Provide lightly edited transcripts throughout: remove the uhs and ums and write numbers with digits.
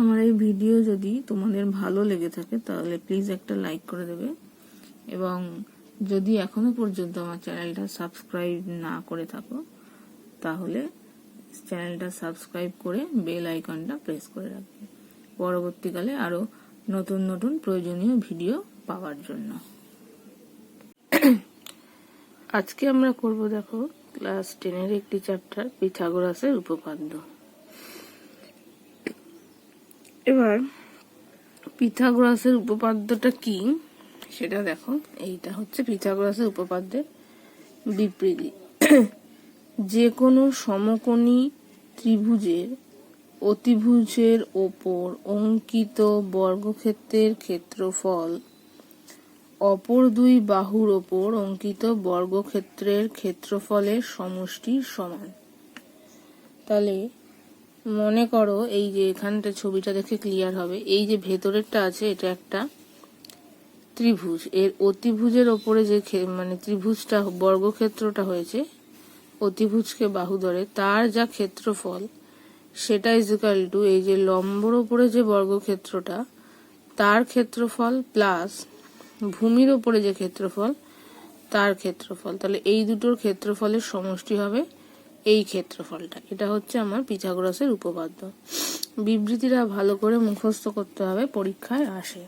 আমার এই ভিডিও যদি তোমাদের ভালো লেগে থাকে তাহলে প্লিজ একটা লাইক করে দেবে, এবং যদি এখনো পর্যন্ত আমার চ্যানেলটা সাবস্ক্রাইব না করে থাকো তাহলে চ্যানেলটা সাবস্ক্রাইব করে বেল আইকনটা প্রেস করে রাখবে পরবর্তীকালে আরো নতুন নতুন প্রয়োজনীয় ভিডিও পাওয়ার জন্য। আজকে আমরা করব দেখো ক্লাস 10 এর একটি চ্যাপ্টার পিথাগোরাসের উপপাদ্য। এবার পিথাগোরাসের উপপাদ্যটা কি সেটা দেখো। এইটা হচ্ছে পিথাগোরাসের উপপাদ্যের বিবৃতি। যে কোনো সমকোণী ত্রিভুজের অতিভুজের ওপর অঙ্কিত বর্গক্ষেত্রের ক্ষেত্রফল অপর দুই বাহুর ওপর অঙ্কিত বর্গক্ষেত্রের ক্ষেত্রফলের সমষ্টির সমান। তাহলে মনে করো এই যে এখানটা ছবিটা দেখে ক্লিয়ার হবে, এই যে ভেতরেরটা আছে এটা একটা ত্রিভুজ, এর অতিভুজের ওপরে যে মানে ত্রিভুজটা বর্গক্ষেত্রটা হয়েছে অতিভুজকে বাহু ধরে তার যা ক্ষেত্রফল সেটা ইকুয়াল টু এই যে লম্বর ওপরে যে বর্গক্ষেত্রটা তার ক্ষেত্রফল প্লাস ভূমির ওপরে যে ক্ষেত্রফল তার ক্ষেত্রফল। তাহলে এই দুটোর ক্ষেত্রফলের সমষ্টি হবে এই ক্ষেত্রফলটা। এটা হচ্ছে আমার পিথাগোরাসের উপপাদ্য। বিবৃতিটা ভালো করে মুখস্থ করতে হবে, পরীক্ষায় আসে।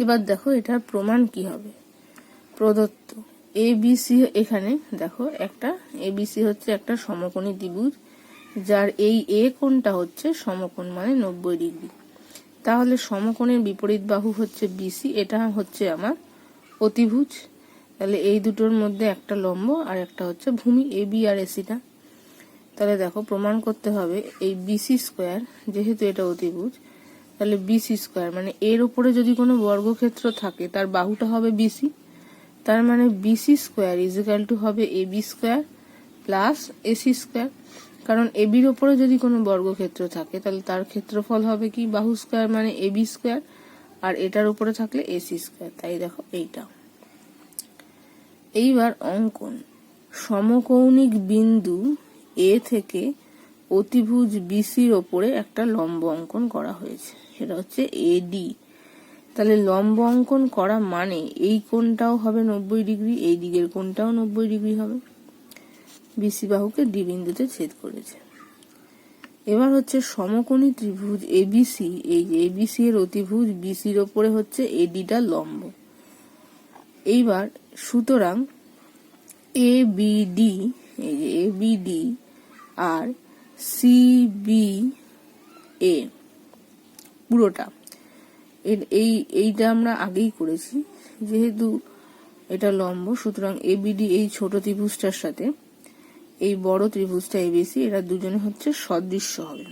এবার দেখো এটার প্রমাণ কি হবে। প্রদত্ত ABC, এখানে দেখো একটা ABC হচ্ছে একটা সমকোণী ত্রিভুজ যার এই A কোণটা হচ্ছে সমকোণ মানে 90 ডিগ্রি। তাহলে সমকোণের বিপরীত বাহু হচ্ছে BC, এটা হচ্ছে আমার অতিভুজ। তাহলে এই দুটোর মধ্যে একটা লম্ব আর একটা হচ্ছে ভূমি AB আর ACটা। তাহলে দেখো প্রমাণ করতে হবে এই BC স্কয়ার, যেহেতু এটা অতিভুজ তাহলে BC স্কয়ার মানে এর উপরে যদি কোনো বর্গক্ষেত্র থাকে তার বাহুটা হবে BC, তার মানে BC square is equal to হবে AB square plus AC square. কারণ AB এর উপরে যদি কোনো বর্গক্ষেত্র থাকে তাহলে তার ক্ষেত্রফল হবে কি বাহু স্কয়ার মানে AB স্কয়ার, আর এটার উপরে থাকলে AC স্কয়ার। তাই দেখো এইটা। এইবার অঙ্কন। সমকৌণিক বিন্দু A থেকে অতিভুজ BC এর উপরে একটা লম্ব অঙ্কন করা হয়েছে, সেটা হচ্ছে AD। তাহলে লম্ব অঙ্কন করা মানে এই কোণটাও হবে 90 ডিগ্রি, এই দিকের কোণটাও 90 ডিগ্রি হবে। BC বাহুকে D বিন্দুতে ছেদ করেছে। এবার হচ্ছে সমকোণী ত্রিভুজ ABC, এই যে ABC এর অতিভুজ BC এর উপরে হচ্ছে ADটা লম্ব। এইবার সুতরাং ABD, এই যে ABD আর CBA পুরোটা এইটা আমরা আগেই করেছি, যেহেতু এটা লম্ব সুতরাং ABD এই ছোট ত্রিভুজটার সাথে এই বড় ত্রিভুজটা ABC এরা দুজনে হচ্ছে সদৃশ্য হবে।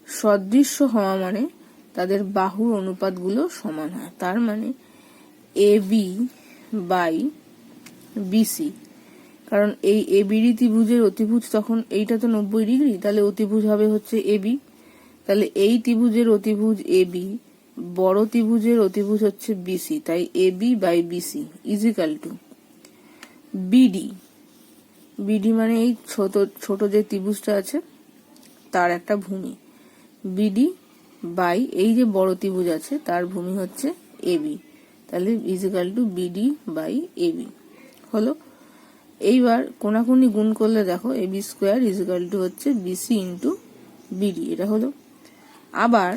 সদৃশ্য হওয়া মানে তাদের বাহুর অনুপাতগুলো সমান হয়। তার মানে AB বাই BC, কারণ এই ABD ত্রিভুজের অতিভুজ তখন এইটা তো 90 ডিগ্রি, তাহলে অতিভুজ হবে হচ্ছে AB। তাহলে এই ত্রিভুজের অতিভুজ AB, বড় ত্রিভুজের অতিভুজ হচ্ছে BC, তাই AB by BC is equal to BD মানে এই ছোট যে ত্রিভুজটা আছে তার একটা ভূমি, BD বাই এই যে বড় ত্রিভুজ আছে তার ভূমি হচ্ছে AB, তাহলে is equal to BD by AB হলো। এইবার কোনাকুনি গুণ করলে দেখো AB square is equal to হচ্ছে BC ইন্টু BD, এটা হলো। আবার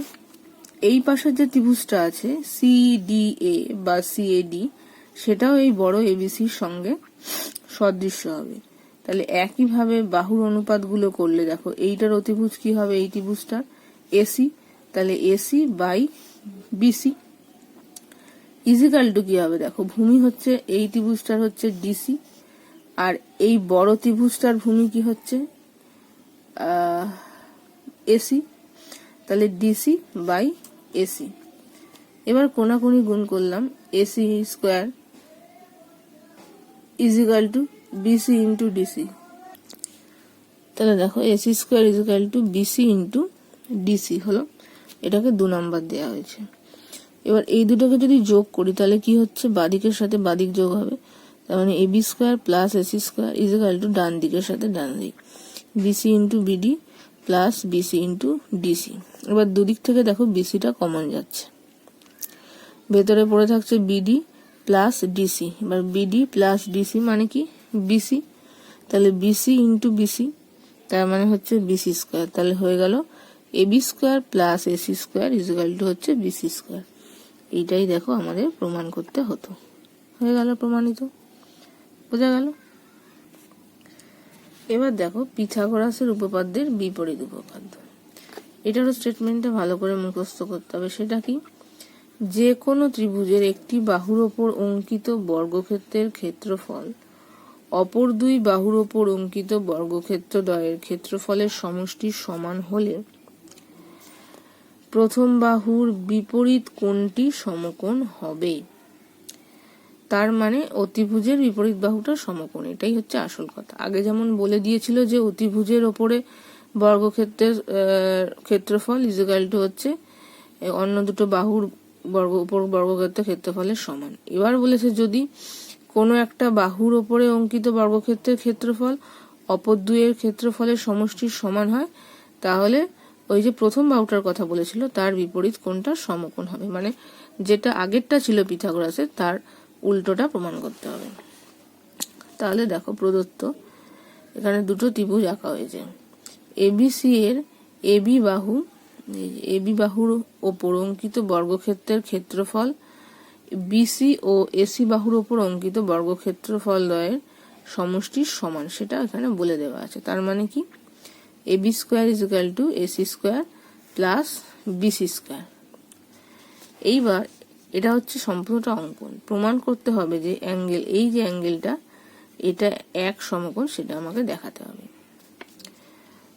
এই পাশের যে ত্রিভুজটা আছে CDA বা CAD সেটাও এই বড় ABCর সঙ্গে সদৃশ্য হবে। তাহলে একইভাবে বাহুর অনুপাতগুলো করলে দেখো এইটার অতিভুজ কি হবে এই ত্রিভুজটা AC, তাহলে AC by BC is equal to কি হবে দেখো ভূমি হচ্ছে এই ত্রিভুজটার হচ্ছে DC আর এই বড় ত্রিভুজটার ভূমি কি হচ্ছে AC, তাহলে DC বাই AC। এবার কোনাকুনি গুণ করলাম AC square is equal two BC into DC। তাহলে দেখো AC square is equal two BC into DC হলো। এটাকে 2 নাম্বার দেওয়া হয়েছে। এবার এই দুটোকে যদি যোগ করি তাহলে কি হচ্ছে বাদিকের সাথে বাদিক যোগ হবে, তার মানে AB square plus AC square is equal to ডান দিকের সাথে ডান দিক BC into BD plus BC into DC. এবার দুদিক থেকে দেখো বিসিটা কমন যাচ্ছে, ভেতরে পড়ে থাকছে বিডি প্লাস ডিসি। এবার বিডি প্লাস ডিসি মানে কি বিসি, তাহলে বিসি ইন্টু বিসি তার মানে হচ্ছে বিসি স্কোয়ার। তাহলে হয়ে গেল AB square plus AC square equal to হচ্ছে বিসি স্কোয়ার। এইটাই দেখো আমাদের প্রমাণ করতে হতো, হয়ে গেল প্রমাণিত, বোঝা গেল। এবার দেখো পিথাগোরাসের উপপাদ্যের বিপরীত উপপাদ্য। এটারও স্টেটমেন্টটা ভালো করে মুখস্থ করতে হবে। সেটা কি, যে কোনো ত্রিভুজের একটি বাহুর ওপর অঙ্কিত বর্গক্ষেত্রের ক্ষেত্রফল অপর দুই বাহুর ওপর অঙ্কিত বর্গক্ষেত্রদ্বয়ের ক্ষেত্রফলের সমষ্টির সমান হলে প্রথম বাহুর বিপরীত কোণটি সমকোণ হবে। তার মানে অতিভুজের বিপরীত বাহুটা সমকোণ, এটাই হচ্ছে আসল কথা। আগে যেমন বলে দিয়েছিল যে অতিভুজের ওপরে বর্গক্ষেত্রের ক্ষেত্রফল ইকুয়াল টু হচ্ছে অন্য দুটো বাহুর উপর বর্গক্ষেত্রের ক্ষেত্রফলের সমান। এবার বলেছে যদি কোনো একটা বাহুর ওপরে অঙ্কিত বর্গক্ষেত্রের ক্ষেত্রফল অপর দুইয়ের ক্ষেত্রফলের সমষ্টির সমান হয়, তাহলে ওই যে প্রথম বাহুটার কথা বলেছিল তার বিপরীত কোণটা সমকোণ হবে। মানে যেটা আগেরটা ছিল পিথাগোরাসের তার উল্টোটা প্রমাণ করতে হবে। তাহলে দেখো প্রদত্ত এখানে দুটো ত্রিভুজ আঁকা হয়েছে। এবিসি এর এবি বাহুর ওপর অঙ্কিত বর্গক্ষেত্রের ক্ষেত্রফল বিসি ও এসি বাহুর ওপর অঙ্কিত বর্গক্ষেত্রফল দ্বয়ের সমষ্টির সমান, সেটা এখানে বলে দেওয়া আছে। তার মানে কি, AB square equal to AC square plus BC square. এইবার এটা হচ্ছে সম্পূর্ণটা অঙ্কন, প্রমাণ করতে হবে যে অ্যাঙ্গেল, এই যে অ্যাঙ্গেলটা এটা এক সমকোণ, সেটা আমাকে দেখাতে হবে।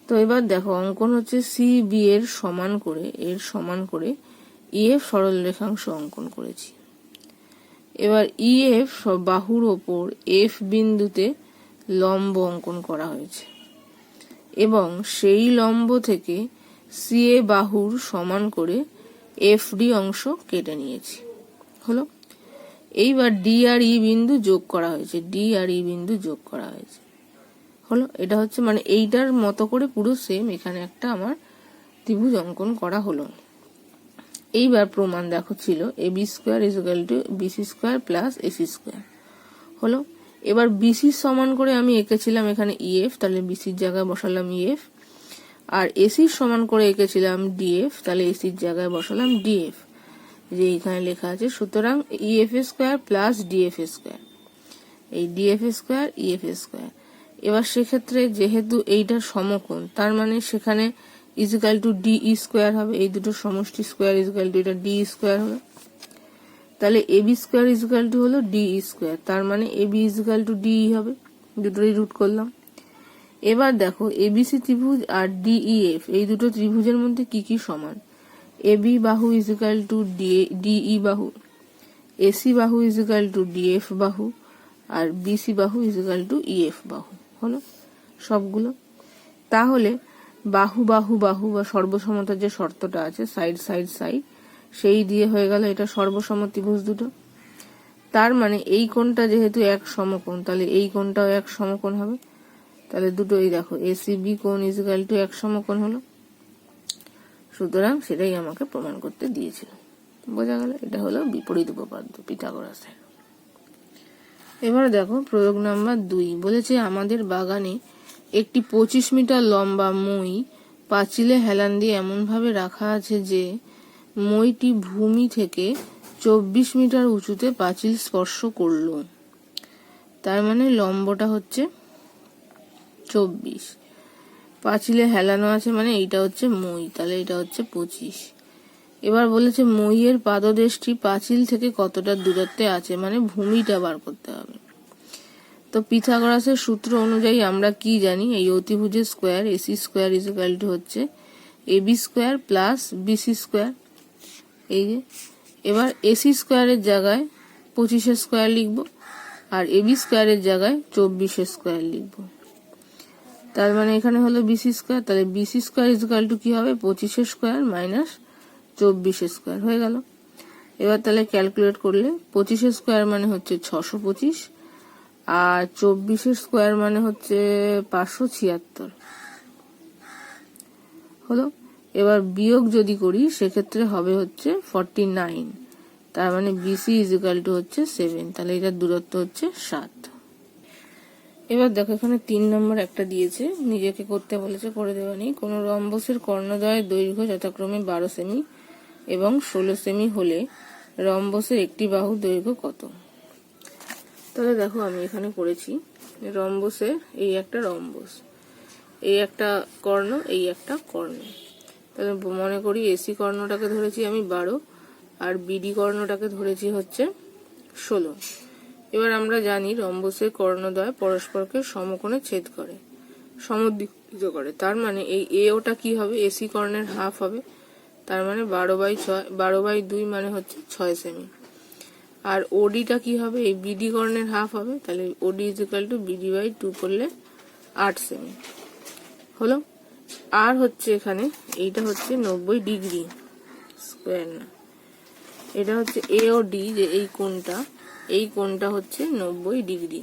তো এবার দেখো অঙ্কন হচ্ছে সি বি এর সমান করে ইএফ সরল রেখাংশ অঙ্কন করেছি। এবার ইএফ বাহুর ওপর এফ বিন্দুতে লম্ব অঙ্কন করা হয়েছে এবং সেই লম্ব থেকে সিএ বাহুর সমান করে এফডি অংশ কেটে নিয়েছি, হলো। এইবার ডি আর ই বিন্দু যোগ করা হয়েছে, হলো। এটা হচ্ছে মানে এইটার মতো করে পুরো সেম এখানে একটা আমার ত্রিভুজ অঙ্কন করা হলো। এইবার প্রমাণ দেখো ছিল AB square equal to BC square plus AC square, হলো। এবার বিসি সমান করে আমি এঁকেছিলাম এখানে ইএফ, তাহলে বিসির জায়গায় বসালাম ইএফ, আর এসির সমান করে এঁকেছিলাম ডিএফ, তাহলে এসির জায়গায় বসালাম ডিএফ, যে এখানে লেখা আছে। সুতরাং EF square plus DF square, এই ডিএফ স্কোয়ার ইএফ স্কোয়ার। এবার সেক্ষেত্রে যেহেতু এইটা সমকোণ, তার মানে সেখানে ইকুয়াল টু ডিই স্কোয়ার হবে, এই দুটো সমষ্টি স্কোয়ার ইকুয়াল টু এটা ডি স্কোয়ার হবে। তাহলে এবি স্কোয়ার ইকুয়াল টু হলো ডিই স্কোয়ার, তার মানে এবি ইকুয়াল টু ডিই হবে, দুটোই রুট করলাম। এবার দেখো এবিসি ত্রিভুজ আর ডিইএফ এই দুটো ত্রিভুজের মধ্যে কি কি সমান। এবি বাহু ইকুয়াল টু ডিই বাহু, এসি বাহু ইকুয়াল টু ডিএফ বাহু, আর বিসি বাহু ইকুয়াল টু ইএফ বাহু, হলো সবগুলো। তাহলে বাহু বাহু বাহু বা সর্বসমতার যে শর্তটা আছে সাইড সাইড সাইড, সেই দিয়ে হয়ে গেল এটা সর্বসম ত্রিভুজ দুটো। তার মানে এই কোণটা যেহেতু এক সমকোণ, তাহলে এই কোণটাও এক সমকোণ হবে। তাহলে দুটোই দেখো এসিবি কোণ ইকুয়াল টু এক সমকোণ হলো। সুতরাং সেটাই আমাকে প্রমাণ করতে দিয়েছিল, বোঝা গেল। এটা হলো বিপরীত উপপাদ্য পিথাগোরাসের। এবার দেখো প্রয়োগ নাম্বার 2 বলেছে আমাদের বাগানে একটি 25 মিটার লম্বা মই পাঁচিলে হেলান দিয়ে এমন ভাবে রাখা আছে যে মইটি ভূমি থেকে 24 মিটার উঁচুতে পাঁচিল স্পর্শ করলো। তার মানে লম্বটা হচ্ছে 24, পাঁচিলে হেলানো আছে মানে এইটা হচ্ছে মই, তাহলে এটা হচ্ছে 25। এবার বলেছে মইয়ের পাদদেশটি পাঁচিল থেকে কতটা দূরত্বে আছে, মানে ভূমিটা বার করতে হবে। তো পিথাগোরাসের সূত্র অনুযায়ী আমরা কি জানি, এই অতিভুজের square AC square equal to হচ্ছে AB square plus BC square. এই যে এবার এসি স্কোয়ারের জায়গায় 25 স্কোয়ার লিখবো, আর এবি স্কোয়ারের জায়গায় 24 স্কোয়ার লিখবো। তার মানে এখানে হলো বিসি স্কোয়ার, তাহলে বিসি স্কোয়ার ইকুয়াল টু কি হবে 25 স্কোয়ার মাইনাস 24 স্কোয়ার হয়ে গেল। এবার তাহলে ক্যালকুলেট করলে 25 স্কোয়ার মানে হচ্ছে 625, আর 24 স্কোয়ার মানে হচ্ছে 576। হলো। এবার বিয়োগ যদি করি সেক্ষেত্রে হবে হচ্ছে 49, তার মানে বিসি ইজ ইকুয়াল টু হচ্ছে 7, তাহলে এটার দূরত্ব হচ্ছে 7। এবার দেখো এখানে 3 নম্বর একটা দিয়েছে, নিজেকে করতে বলেছে, করে দেওয়া নেই। কোন রম্বসের কর্ণদ্বয়ের দৈর্ঘ্য যথাক্রমে 12 সেমি এবং 16 সেমি হলে রম্বসের একটি বাহুর দৈর্ঘ্য কত? তাহলে দেখো আমি এখানে করেছি রম্বসের, এই একটা রম্বস, এই একটা কর্ণ, এই একটা কর্ণ। তাহলে মনে করি এসি কর্ণটাকে ধরেছি আমি 12 আর বিডি কর্ণটাকে ধরেছি হচ্ছে 16। এবার আমরা জানি রম্বসের কর্ণদ্বয় পরস্পরকে সমকোণে ছেদ করে, সমদ্বিখণ্ডিত করে। তার মানে এই ওটা কি হবে? এসি কর্ণের হাফ হবে, তার মানে 12/2 মানে হচ্ছে 6 সেমি। আর ওডিটা কি হবে? এই বিডি কর্ণের হাফ হবে, তাহলে ওডি ইজ ইকুয়াল টু BD/2 করলে 8 সেমি হলো। আর হচ্ছে এখানে এইটা হচ্ছে 90 ডিগ্রি স্কোয়ার, না এটা হচ্ছে এ ও ডি, যে এই কোণটা হচ্ছে 90 ডিগ্রি।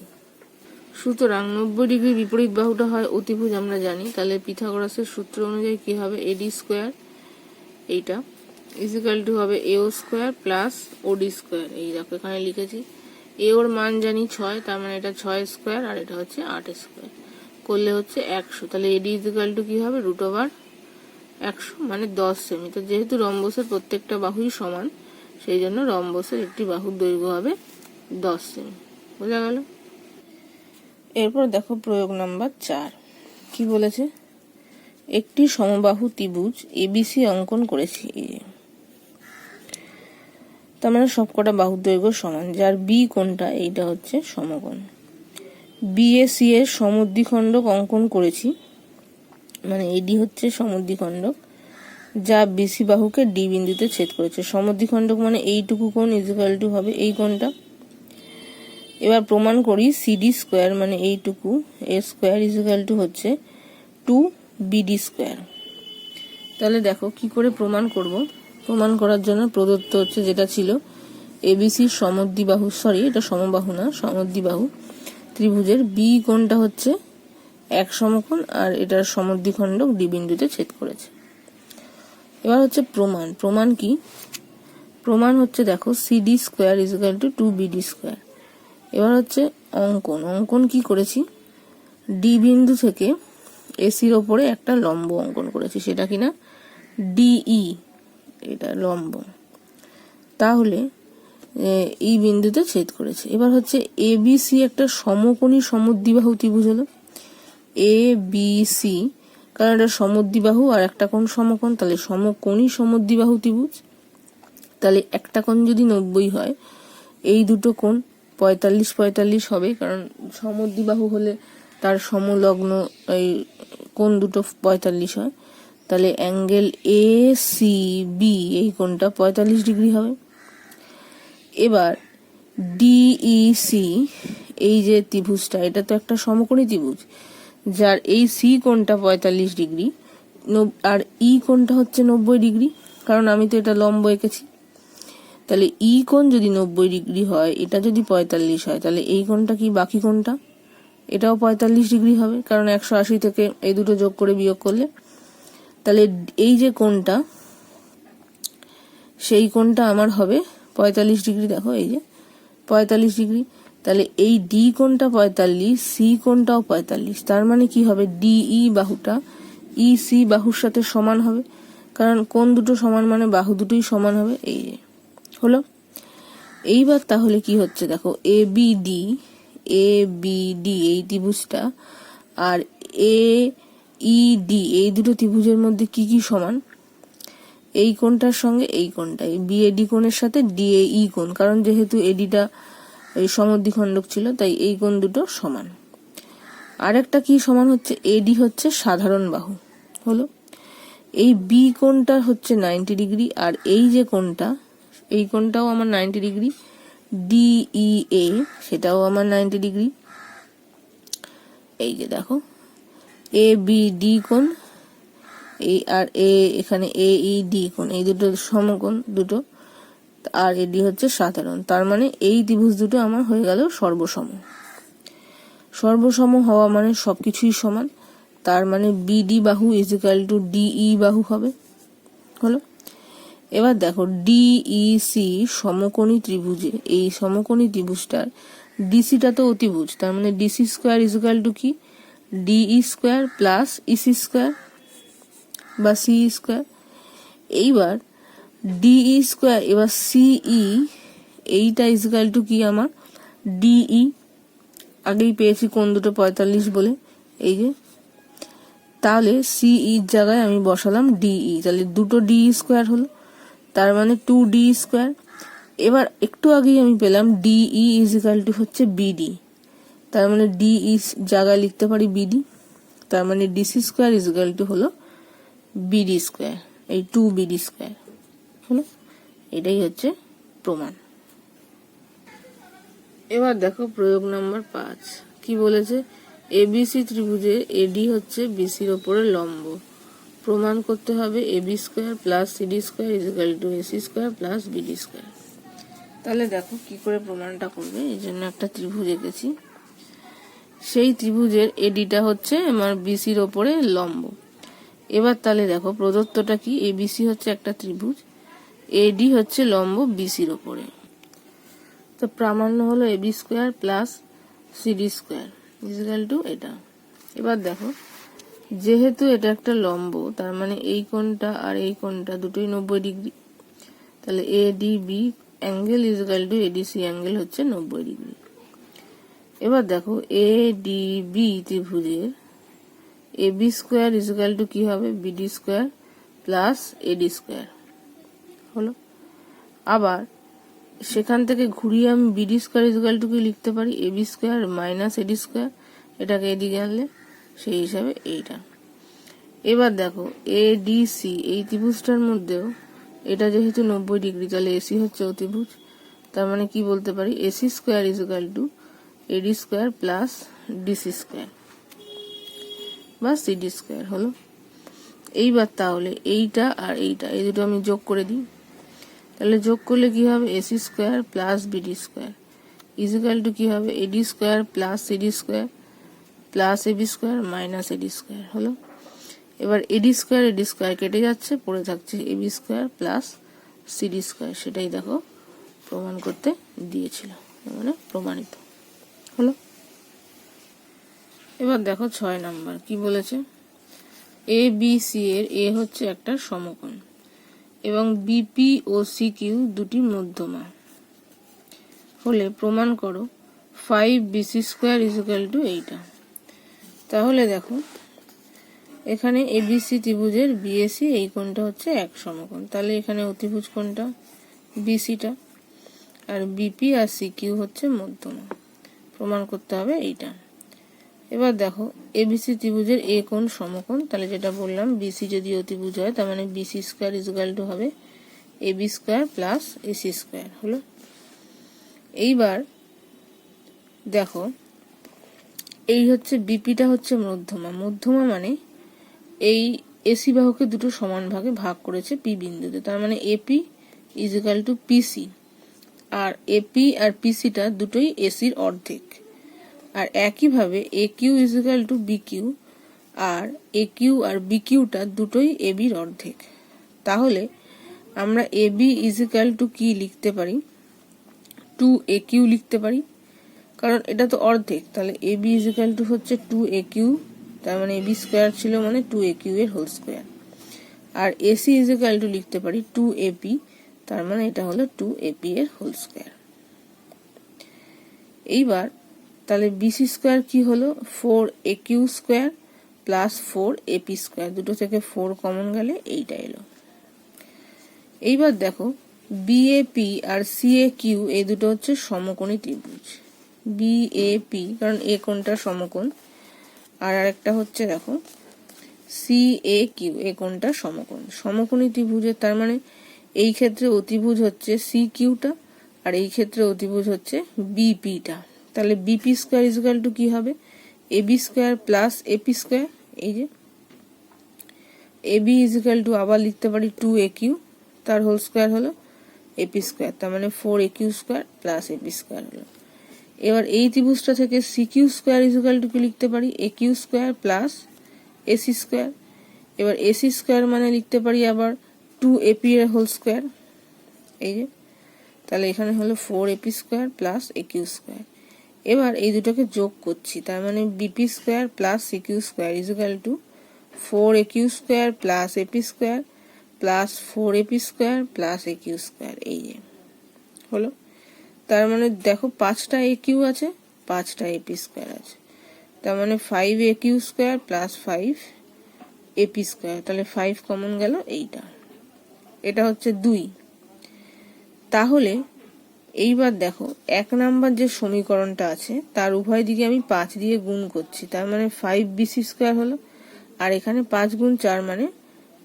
সুতরাং 90 ডিগ্রি বিপরীত বাহুটা হয় অতিভুজ আমরা জানি। তাহলে পিথাগোরাসের সূত্র অনুযায়ী কি হবে? এডি স্কোয়ার এইটা ইজ ইকুয়াল টু হবে এও স্কোয়ার প্লাস ওডি স্কোয়ার। এই দেখো এখানে লিখেছি, এ ওর মান জানি 6, তার মানে এটা 6 স্কোয়ার আর এটা হচ্ছে 8 স্কোয়ার, করলে হচ্ছে 100। তাহলে এডি ইজ ইকুয়াল টু কি হবে? √100 মানে 10 সেমি। তো যেহেতু রম্বসের প্রত্যেকটা বাহুই সমান, সেই জন্য রম্বসের একটি বাহুর দৈর্ঘ্য হবে 10 সেমি। বোঝা গেল? এরপর দেখো প্রয়োগ নাম্বার 4 কি বলেছে? একটি সমবাহু ত্রিভুজ এবিসি অঙ্কন করেছি, তার মানে সবকটা বাহুর দৈর্ঘ্য সমান, যার বি কোণটা এইটা হচ্ছে সমকোণ। বিএসি এর সমদ্বিখণ্ডক অঙ্কন করেছি, মানে এডি হচ্ছে সমদ্বিখণ্ডক যা বিসি বাহুকে ডি বিন্দুতে ছেদ করেছে। সমদ্বিখণ্ডক মানে এইটুকু কোণ ইজ ইকুয়াল টু হবে এই কোণটা। এবার প্রমাণ করি সিডি স্কোয়ার মানে এইটুকু এ স্কোয়ার ইজ ইকুয়াল টু হচ্ছে 2BD স্কোয়ার। তাহলে দেখো কি করে প্রমাণ করব। প্রমাণ করার জন্য প্রদত্ত হচ্ছে যেটা ছিল এবিসির সমদ্বিবাহু, এটা সমবাহু না, সমদ্বিবাহু ত্রিভুজের বি কোণটা হচ্ছে এক সমকোণ আর এটার সমদ্বিখণ্ডক ডি বিন্দুতে ছেদ করেছে। এবার হচ্ছে প্রমাণ কি? প্রমাণ হচ্ছে দেখো CD square is equal two 2BD square. এবার হচ্ছে অঙ্কন কি করেছি? ডি বিন্দু থেকে এসির ওপরে একটা লম্ব অঙ্কন করেছি, সেটা কিনা ডিই, এটা লম্ব, তাহলে এই বিন্দুতে ছেদ করেছে। এবার হচ্ছে এবিসি একটা সমকোণী সমদ্বিবাহু ত্রিভুজ হলো এবিসি, কারণ এটা সমদ্বিবাহু আর একটা কোণ সমকোণ, তাহলে সমকোণী সমদ্বিবাহু ত্রিভুজ। তাহলে একটা কোণ যদি 90 হয়, এই দুটো কোণ 45 হবে, কারণ সমদ্বিবাহু হলে তার সমলগ্ন এই কোণ দুটো 45 হয়। তাহলে অ্যাঙ্গেল এ সি বি এই কোণটা 45 ডিগ্রি হবে। এবার ডিইসি এই যে ত্রিভুজটা, এটা তো একটা সমকোণী ত্রিভুজ যার এই সি কোণটা 45 ডিগ্রি আর ই কোণটা হচ্ছে 90 ডিগ্রি, কারণ আমি তো এটা লম্ব এঁকেছি। তাহলে ই কোণ যদি 90 ডিগ্রি হয়, এটা যদি 45 হয়, তাহলে এই কোণটা কি? বাকি কোণটা এটাও 45 ডিগ্রি হবে, কারণ 180 থেকে এই দুটো যোগ করে বিয়োগ করলে, তাহলে এই যে কোণটা, সেই কোণটা আমার হবে 45 ডিগ্রি। দেখো এই যে 45 ডিগ্রি, তাহলে এই ডি কোণটা 45, সি কোণটাও 45, তার মানে কি হবে? ডিই বাহুটা ইসি বাহুর সাথে সমান হবে, কারণ কোণ দুটো সমান মানে বাহু দুটোই সমান হবে। এই যে হলো। এইবার তাহলে কি হচ্ছে দেখো, এবিডি এই ত্রিভুজটা আর এইডি এই দুটো ত্রিভুজের মধ্যে কি কি সমান? এই কোণটার সঙ্গে এই কোণটা, এই বিএডি কোণের সাথে ডিএই কোণ, কারণ যেহেতু এডিটা এই সমদ্বিখণ্ডক ছিল তাই এই কোণ দুটো সমান। আর একটা কি সমান হচ্ছে? এডি হচ্ছে সাধারণ বাহু হলো। এই বি কোণটা হচ্ছে 90 ডিগ্রি আর এই যে কোণটা, এই কোণটাও আমার 90 ডিগ্রি, ডিইএ সেটাও আমার 90 ডিগ্রি। এই যে দেখো এ বি ডি কোণ, এই আর এখানে এইডি কোণ, এই দুটো সমকোণ দুটো, আর এডি হচ্ছে সাধারণ, তার মানে এই ত্রিভুজ দুটো আমার হয়ে গেল সর্বসম। সর্বসম হওয়া মানে সবকিছুই সমান, তার মানে বিডি বাহু ইজ ইকুয়াল টু ডিই বাহু হবে। হলো। এবার দেখো ডিইসি সমকোণী ত্রিভুজে, এই সমকোণী ত্রিভুজটার ডিসিটা তো অতিভুজ, তার মানে DC square is equal to কি DE square plus EC square বা সিই স্কোয়ার। এইবার ডিই স্কোয়ার, এবার সিই এইটা ইজ ইকুয়াল টু কি আমার ডিই, আগেই পেয়েছি কোণ দুটো 45 বলে, এই যে, তাহলে সিইর জায়গায় আমি বসালাম ডিই, তাহলে দুটো ডিই স্কোয়ার হলো, তার মানে 2d স্কোয়ার। এবার একটু আগেই আমি পেলাম ডিই ইজ ইকুয়াল টু হচ্ছে বিডি, তার মানে ডিই জায়গায় লিখতে পারি বিডি, তার মানে DC square is equal two হলো বিডি স্কোয়ার, এই 2bd স্কোয়ার হলো। এটাই হচ্ছে প্রমাণ। এবার দেখো প্রয়োগ নম্বর 5 কি বলেছে, এবিসি ত্রিভুজে এডি হচ্ছে বিসির ওপরে লম্ব, প্রমাণ করতে হবে AB square plus CD square is equal to AC square plus BD square. তাহলে দেখো কি করে প্রমাণটা করবে। এই জন্য একটা ত্রিভুজ এঁকেছি, সেই ত্রিভুজের এডিটা হচ্ছে আমার বিসির ওপরে লম্ব। এবার তাহলে দেখো প্রদত্তটা কি, এবিসি হচ্ছে একটা ত্রিভুজ, এডি হচ্ছে লম্ব বিসির ওপরে, তো প্রামাণ্য হলো AB square plus CD square is equal to এটা। এবার দেখো যেহেতু এটা একটা লম্ব, তার মানে এই কোণটা আর এই কোণটা দুটোই 90 ডিগ্রি, তাহলে ADB angle is equal to ADC angle হচ্ছে 90 ডিগ্রি। এবার দেখো এডিবি ত্রিভুজের AB square is equal to কি হবে BD square plus AD square হলো। আবার সেখান থেকে ঘুরিয়ে আমি BD square is equal to কি লিখতে পারি AB square minus AD square, এটাকে এদিকে আনলে সেই হিসাবে এইটা। এবার দেখো এডিসি এই ত্রিভুজটার মধ্যেও এটা যেহেতু 90 ডিগ্রি, তাহলে এসি হচ্ছে অতিভুজ, তার মানে কি বলতে পারি AC square is equal to AD square plus DC square বা সিডি স্কোয়ার হলো। এইবার তাহলে এইটা আর এইটা এই দুটো আমি যোগ করে দিই, তাহলে যোগ করলে কি হবে AC square plus BD square is equal to কি হবে AD square plus CD square plus AB square minus AD square হলো। এবার এডি স্কোয়ার কেটে যাচ্ছে, পড়ে থাকছে AB square plus CD square, সেটাই দেখো প্রমাণ করতে দিয়েছিল, মানে প্রমাণিত হলো। এবার দেখো 6 নাম্বার কি বলেছে, এ বি সি এর এ হচ্ছে একটা সমকোণ এবং বিপি ও সি কিউ দুটি মধ্যমা হলে প্রমাণ করো 5bc square is equal two এইটা। তাহলে দেখো এখানে এবিসি ত্রিভুজের বিএসি এই কোণটা হচ্ছে এক সমকোণ, তাহলে এখানে অতিভুজ কোণটা বিসিটা, আর বিপি আর সি কিউ হচ্ছে মধ্যমা, প্রমাণ করতে হবে এইটা। এবার দেখো এবিসি ত্রিভুজের এ কোণ সমকোণ, তাহলে যেটা বললাম বিসি যদি অতিভুজ হয় তার মানে BC square is equal to হবে AB square plus AC square হলো। এইবার দেখো এই হচ্ছে বিপিটা হচ্ছে মধ্যমা, মধ্যমা মানে এই এসি বাহুকে দুটো সমান ভাগে ভাগ করেছে পি বিন্দুতে, তার মানে AP is equal to PC, আর এপি আর পিসিটা দুটোই এসির অর্ধেক, আর একইভাবে A Q is equal to B Q, আর এ কিউ আর বি কিউটা দুটোই এবির অর্ধেক। তাহলে আমরা এবি ইজ ইকুয়াল টু কি লিখতে পারি 2aq লিখতে পারি, কারণ এটা তো অর্ধেক, তাহলে এবি ইজ ইকুয়াল টু হচ্ছে 2aq, তার মানে এবি স্কোয়ার ছিল মানে 2aq এর হোল স্কোয়ার, আর এসি ইজ ইকুয়াল টু লিখতে পারি 2ap, তার মানে এটা হলো 2ap এর হোল স্কোয়ার। এইবার তাহলে বিসি স্কোয়ার কি হলো 4aq square plus 4ap square, দুটো থেকে 4 কমন গেলে এইটা এলো। এইবার দেখো বিএপি আর সিএকিউ এই দুটো হচ্ছে সমকোণী ত্রিভুজ, বিএপি কারণ এ কোণটা সমকোণ, আর আরেকটা হচ্ছে দেখো সিএকিউ এ কোণটা সমকোণ, সমকোণী ত্রিভুজের তার মানে এই ক্ষেত্রে অতিভুজ হচ্ছে সি কিউটা আর এই ক্ষেত্রে অতিভুজ হচ্ছে বিপিটা, তাহলে BP square is equal to কি হবে AB square plus AP square, এই যে এবি ইজ ইকুয়াল টু আবার লিখতে পারি 2aq, তার হোল স্কোয়ার হলো এপি স্কোয়ার, তার মানে 4aq square plus AP square হলো। এবার এই ত্রিভুজটা থেকে CQ square is equal to কি লিখতে পারি AQ square plus AC square. এবার এসি স্কোয়ার মানে লিখতে পারি আবার 2ap এর হোল স্কোয়ার, এই যে, তাহলে এখানে হলো 4ap square plus aq square. এবার এই দুটোকে যোগ করছি, তার মানে bp square plus cq square is equal two 4aq square plus ap square plus 4ap square plus aq square, এই যে হলো। তার মানে দেখো 5টা aq আছে, 5টা ap স্কোয়ার আছে, তার মানে 5aq square plus 5ap square, তাহলে 5 কমন গেল, এইটা, এটা হচ্ছে 2। তাহলে এইবার দেখো 1 নাম্বার যে সমীকরণটা আছে তার উভয় দিকে আমি 5 দিয়ে গুণ করছি, তার মানে 5bc স্কোয়ার হলো, আর এখানে 5 গুণ 4 মানে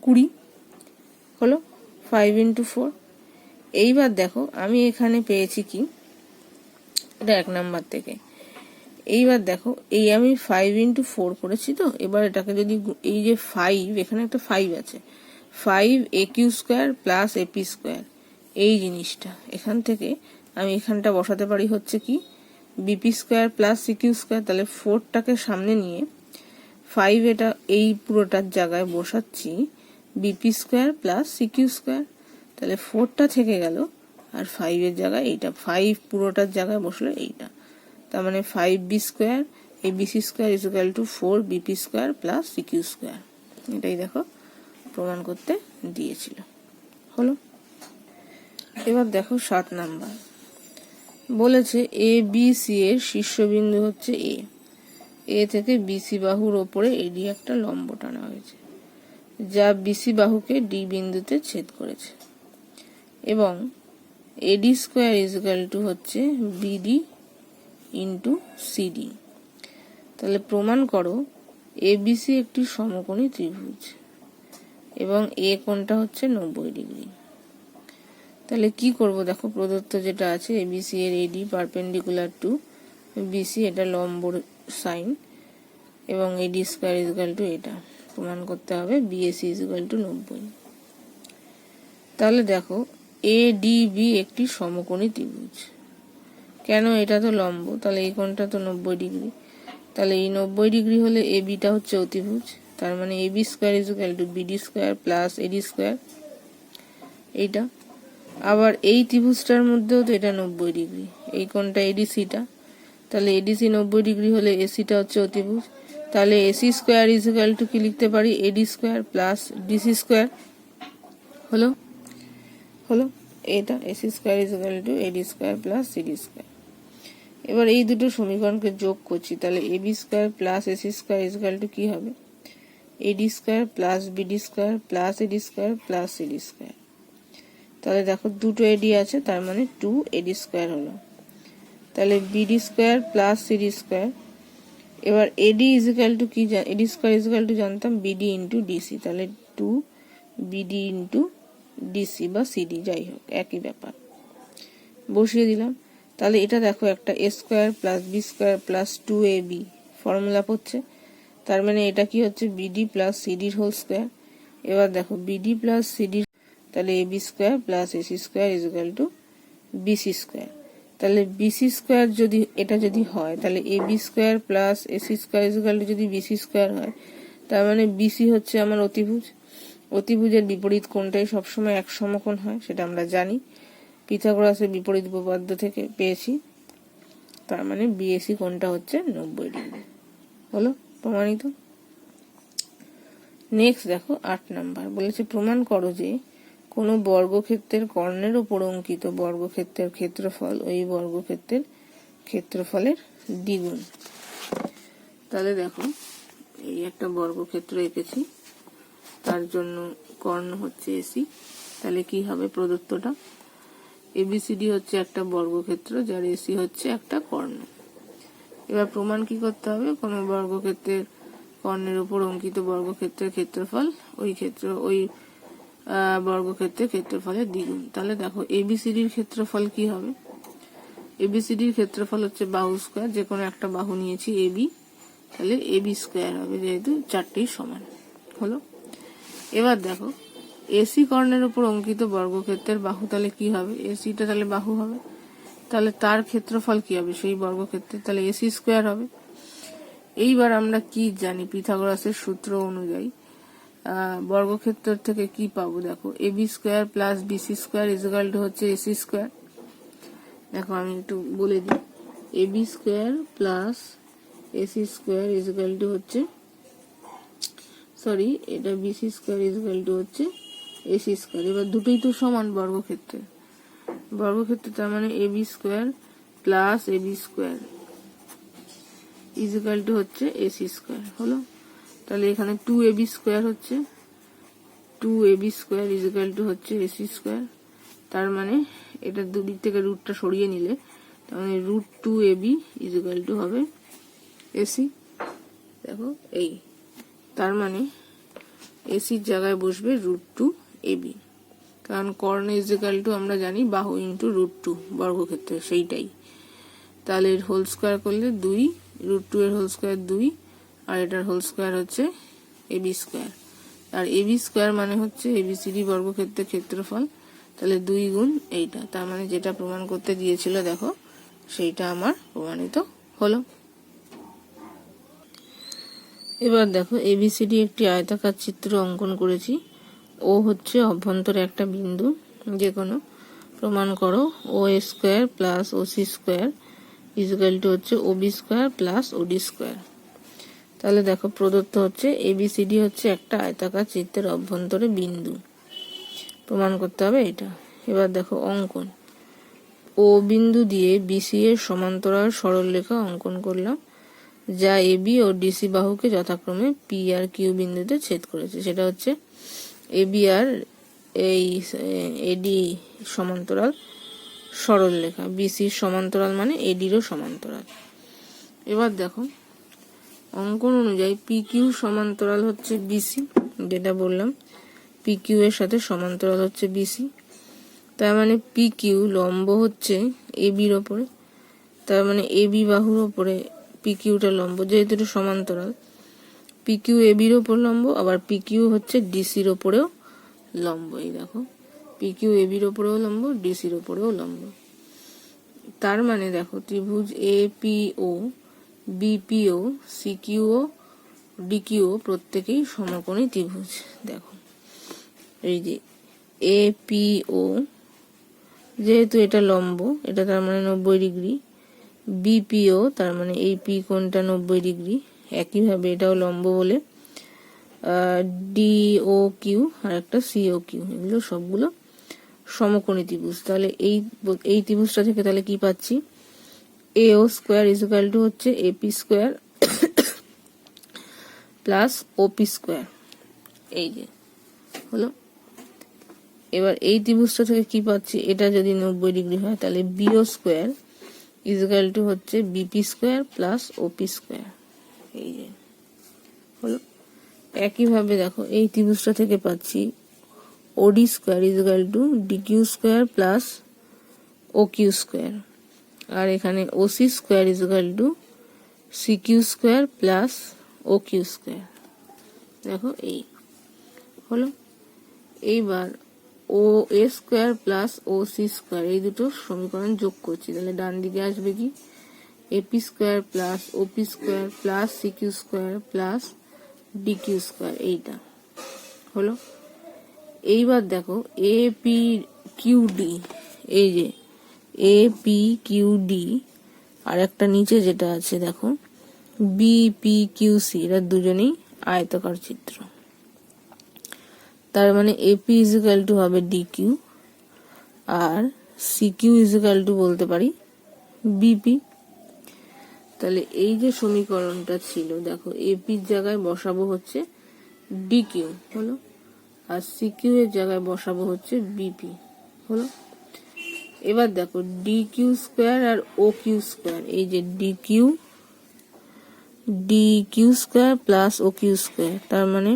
20 হলো, 5 ইন্টু 4। এইবার দেখো আমি এখানে পেয়েছি কি, এটা 1 নাম্বার থেকে। এইবার দেখো এই আমি 5 ইন্টু 4 করেছি, তো এবার এটাকে যদি এই যে 5, এখানে একটা 5 আছে, 5aq square plus ap square, এই জিনিসটা এখান থেকে আমি এখানটা বসাতে পারি হচ্ছে কি bp square plus cq square, তাহলে 4টাকে সামনে নিয়ে 5 এটা এই পুরোটার জায়গায় বসাচ্ছি bp square plus cq square, তাহলে 4টা থেকে গেল, আর 5 এর জায়গায় এইটা, 5 পুরোটার জায়গায় বসলো এইটা, তার মানে 5b square abc square is equal two 4bp square plus cq square. এটাই দেখো প্রমাণ করতে দিয়েছিল, হলো। এবার দেখো 7 নাম্বার বলেছে এ বি সি এর শীর্ষবিন্দু হচ্ছে এ থেকে বিসি বাহুর ওপরে এডি একটা লম্ব টানা হয়েছে যা বিসি বাহুকে ডি বিন্দুতে ছেদ করেছে, এবং এডি স্কোয়ার ইজ ইকুয়াল টু হচ্ছে বিডি ইন্টু সিডি। তাহলে প্রমাণ করো এবিসি একটি সমকোণী ত্রিভুজ এবং এ কোণটা হচ্ছে 90 ডিগ্রি। তাহলে কি করব, দেখো প্রদত্ত যেটা আছে এবিসি এর এডি পারপেন্ডিকুলার টু বিসি, এটা লম্ব সাইন, এবং এডি স্কোয়ার ইজ ইকুয়াল টু, এটা প্রমাণ করতে হবে বিএসি ইজ ইকুয়াল টু 90। তাহলে দেখো এডিবি একটি সমকোণী ত্রিভুজ, কেন, এটা তো লম্ব, তাহলে এই কোণটা তো 90 ডিগ্রি, তাহলে এই 90 ডিগ্রি হলে এবিটা হচ্ছে অতিভুজ, তার মানে AB square is equal to BD square plus AD square, এইটা। আবার এই ত্রিভুজটার মধ্যেও তো এটা 90 ডিগ্রি, এই কোণটা এডিসিটা, তাহলে এডিসি 90 ডিগ্রি হলে এসিটা হচ্ছে অতিভুজ, তাহলে AC square is equal to কি লিখতে পারি, AD square plus DC square, হলো হলো এটা, AC square is equal to AD square plus CD square. এবার এই দুটো সমীকরণকে যোগ করছি, তাহলে AB square plus AC square is equal to কি হবে, AD square plus BD square plus AD square plus CD square. তাহলে দেখো দুটো এডি আছে, তার মানে 2 এডি স্কোয়ার হলো, তাহলে BD square plus CD square. এবার এডি ইজ ইকুয়াল টু কি, এডি স্কোয়ার ইজ ইকুয়াল টু জানতাম বিডি ইন্টু ডিসি, তাহলে 2 বিডি ইন্টু ডিসি বা সিডি, যাই হোক একই ব্যাপার, বসিয়ে দিলাম। তাহলে এটা দেখো একটা A square plus B square plus 2ab formula পড়ছে, তার মানে এটা কি হচ্ছে বিডি প্লাস সিডির হোল স্কোয়ার। এবার দেখো বিডি প্লাস সিডির, তাহলে AB square plus AC square is equal to BC square. তাহলে বিসি স্কোয়ার যদি এটা যদি হয়, তাহলে AB square plus AC square is equal to যদি বিসি স্কোয়ার হয়, তার মানে বিসি হচ্ছে আমার অতিভুজ, অতিভুজের বিপরীত কোণটাই সবসময় এক সমকোণ হয়, সেটা আমরা জানি, পিথাগোরাসের বিপরীত উপপাদ্য থেকে পেয়েছি, তার মানে বিএসি কোণটা হচ্ছে 90 ডিগ্রি, হলো প্রমাণিত। নেক্সট দেখো 8 নাম্বার বলেছে প্রমাণ করো যে কোনো বর্গক্ষেত্রের কর্ণের উপর অঙ্কিত বর্গক্ষেত্রের ক্ষেত্রফল ওই বর্গক্ষেত্রের ক্ষেত্রফলের দ্বিগুণ। তাহলে দেখো এই একটা বর্গক্ষেত্র এঁকেছি, তার জন্য কর্ণ হচ্ছে এসি, তাহলে কি হবে প্রদত্তটা, এবিসিডি হচ্ছে একটা বর্গক্ষেত্র যার এসি হচ্ছে একটা কর্ণ। এবার প্রমাণ কি করতে হবে, কোনো বর্গক্ষেত্রের কর্ণের উপর অঙ্কিত বর্গক্ষেত্রের ক্ষেত্রফল ওই বর্গক্ষেত্রের ক্ষেত্রফলের দ্বিগুণ। তাহলে দেখো এবিসিডির ক্ষেত্রফল কি হবে, এবিসিডির ক্ষেত্রফল হচ্ছে বাহু স্কোয়ার, যে কোনো একটা বাহু নিয়েছি এবি, তাহলে এবি স্কোয়ার হবে, যেহেতু চারটেই সমান, হলো। এবার দেখো এসি কর্ণের উপর অঙ্কিত বর্গক্ষেত্রের বাহু, তাহলে কি হবে, এসিটা তাহলে বাহু হবে, তাহলে তার ক্ষেত্রফল কি হবে সেই বর্গক্ষেত্রে, তাহলে এসি স্কোয়ার হবে। এইবার আমরা কি জানি পিথাগোরাসের সূত্র অনুযায়ী বর্গক্ষেত্র থেকে কি পাবো? দেখো AB square plus BC square equal to হচ্ছে এসি স্কোয়ার। দেখো আমি একটু বলে দিই, AB square plus AC square equal to হচ্ছে, সরি এটা বিসি স্কোয়ার ইকুয়াল টু হচ্ছে এসি স্কোয়ার। এবার দুটোই তো সমান বর্গক্ষেত্রে, তার মানে AB square plus AB square equal to হচ্ছে এসি স্কোয়ার হলো। তাহলে এখানে 2ab স্কোয়ার হচ্ছে 2ab স্কোয়ার ইকুয়াল টু হচ্ছে এসি স্কোয়ার। তার মানে এটা দুদিক থেকে রুটটা সরিয়ে নিলে তার মানে √2ab ইকুয়াল টু হবে এসি। দেখো এই, তার মানে এসির জায়গায় বসবে √2ab, কারণ কর্ণ ইকুয়াল টু আমরা জানি বাহু ইন্টু √2 বর্গক্ষেত্রে, সেইটাই। তাহলে এর হোল স্কোয়ার করলে 2, √2 এর হোল স্কোয়ার 2, আর এটার হোল স্কোয়ার হচ্ছে এবি স্কোয়ার। আর এবি স্কোয়ার মানে হচ্ছে এবিসিডি বর্গক্ষেত্রের ক্ষেত্রফল। তাহলে 2 গুণ এইটা, তার মানে যেটা প্রমাণ করতে দিয়েছিল দেখো সেইটা আমার প্রমাণিত হলো। এবার দেখো এবিসিডি একটি আয়তাকার চিত্র অঙ্কন করেছি। ও হচ্ছে অভ্যন্তরে একটা বিন্দু, যে কোনো প্রমাণ করো O square plus OC square equal to হচ্ছে OB square plus OD square. তাহলে দেখো প্রদত্ত হচ্ছে এবিসিডি হচ্ছে একটা আয়তাকার চিত্রের অভ্যন্তরে বিন্দু, প্রমাণ করতে হবে এটা। এবার দেখো অঙ্কন, ও বিন্দু দিয়ে বিসি এর সমান্তরাল সরলরেখা অঙ্কন করলাম, যা এবি ও ডিসি বাহুকে যথাক্রমে পি আর কিউ বিন্দুতে ছেদ করেছে। সেটা হচ্ছে এবি আর এই এডি সমান্তরাল সরলরেখা, বিসির সমান্তরাল মানে এডিরও সমান্তরাল। এবার দেখো অঙ্কন অনুযায়ী পি কিউ সমান্তরাল হচ্ছে বিসি, যেটা বললাম পি কিউ এর সাথে সমান্তরাল হচ্ছে বিসি। তার মানে পি কিউ লম্ব হচ্ছে এবির ওপরে, তার মানে এবি বাহুর ওপরে পি কিউটা লম্ব, যেহেতু এটা সমান্তরাল পি কিউ এবির ওপর লম্ব, আবার পি কিউ হচ্ছে ডিসির ওপরেও লম্ব। এই দেখো পি কিউ এবির ওপরেও লম্ব, ডিসির ওপরেও লম্ব। তার মানে দেখো ত্রিভুজ A P O BPO CQO DQ প্রত্যেকেই সমকোণী ত্রিভুজ। দেখো এই যে এ পি ও, যেহেতু এটা লম্ব এটা তার মানে 90 ডিগ্রি, বিপিও তার মানে এই পি কোণটা 90 ডিগ্রি, একইভাবে এটাও লম্ব বলে ডিও কিউ আর একটা সিও কিউ, এগুলো সবগুলো সমকোণী ত্রিভুজ। তাহলে এই ত্রিভুজটা থেকে তাহলে কি পাচ্ছি, এও স্কোয়ার ইকুয়াল টু হচ্ছে AP square plus OP square, এই যে হলো। এবার এই ত্রিভুজটা থেকে কি পাচ্ছি, এটা যদি 90 ডিগ্রি হয় তাহলে বিও স্কোয়ার ইকুয়াল টু হচ্ছে BP square plus OP square, এই যে হলো। একইভাবে দেখো এই ত্রিভুজটা থেকে পাচ্ছি OD square equal to DQ square plus O Q square, আর এখানে OC square equal to CQ square plus O Q square. দেখো এই হলো। এইবার O A square plus O C square এই দুটো সমীকরণ যোগ করছি, তাহলে ডান দিকে আসবে কি AP square plus OP square plus CQ square plus DQ square, এইটা হলো। এইবার দেখো এ পি কিউ ডি, এই যে এ পি কিউ ডি, আর একটা নিচে যেটা আছে দেখো বিপি কিউ সি, এরা দুজনেই আয়তাকার চিত্র। তার মানে এপি ইকুয়াল টু হবে ডিকিউ আর সিকিউ ইকুয়াল টু বলতে পারি বিপি। তাহলে এই যে সমীকরণটা ছিল দেখো এপির জায়গায় বসাবো হচ্ছে ডিকিউ হলো, আর সিকিউ এর জায়গায় বসাবো হচ্ছে বিপি হলো। এবার দেখো ডিকিউ স্কোয়ার আর ও কিউ স্কোয়ার, এই যে DQ square plus O Q square, তার মানে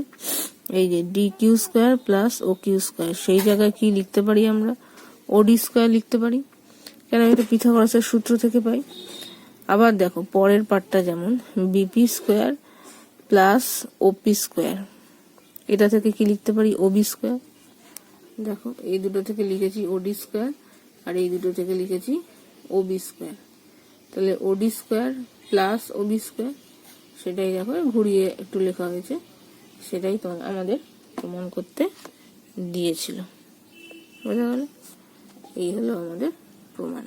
এই যে DQ square plus O Q square, সেই জায়গায় কি লিখতে পারি আমরা ওডি স্কোয়ার লিখতে পারি, কেন এটা পিথাগোরাসের সূত্র থেকে পাই। আবার দেখো পরের পার্টটা যেমন BP square plus OP square, এটা থেকে কি লিখতে পারি ওবি স্কোয়ার। দেখো এই দুটো থেকে লিখেছি ওডি স্কোয়ার আর এই দুটো থেকে লিখেছি ওবি স্কোয়ার, তাহলে ওডি স্কোয়ার প্লাস ওবি স্কোয়ার সেটাই দেখো ঘুরিয়ে একটু লেখা হয়েছে, সেটাই তো আমাদের প্রমাণ করতে দিয়েছিল। বোঝা গেল? এই হলো আমাদের প্রমাণ।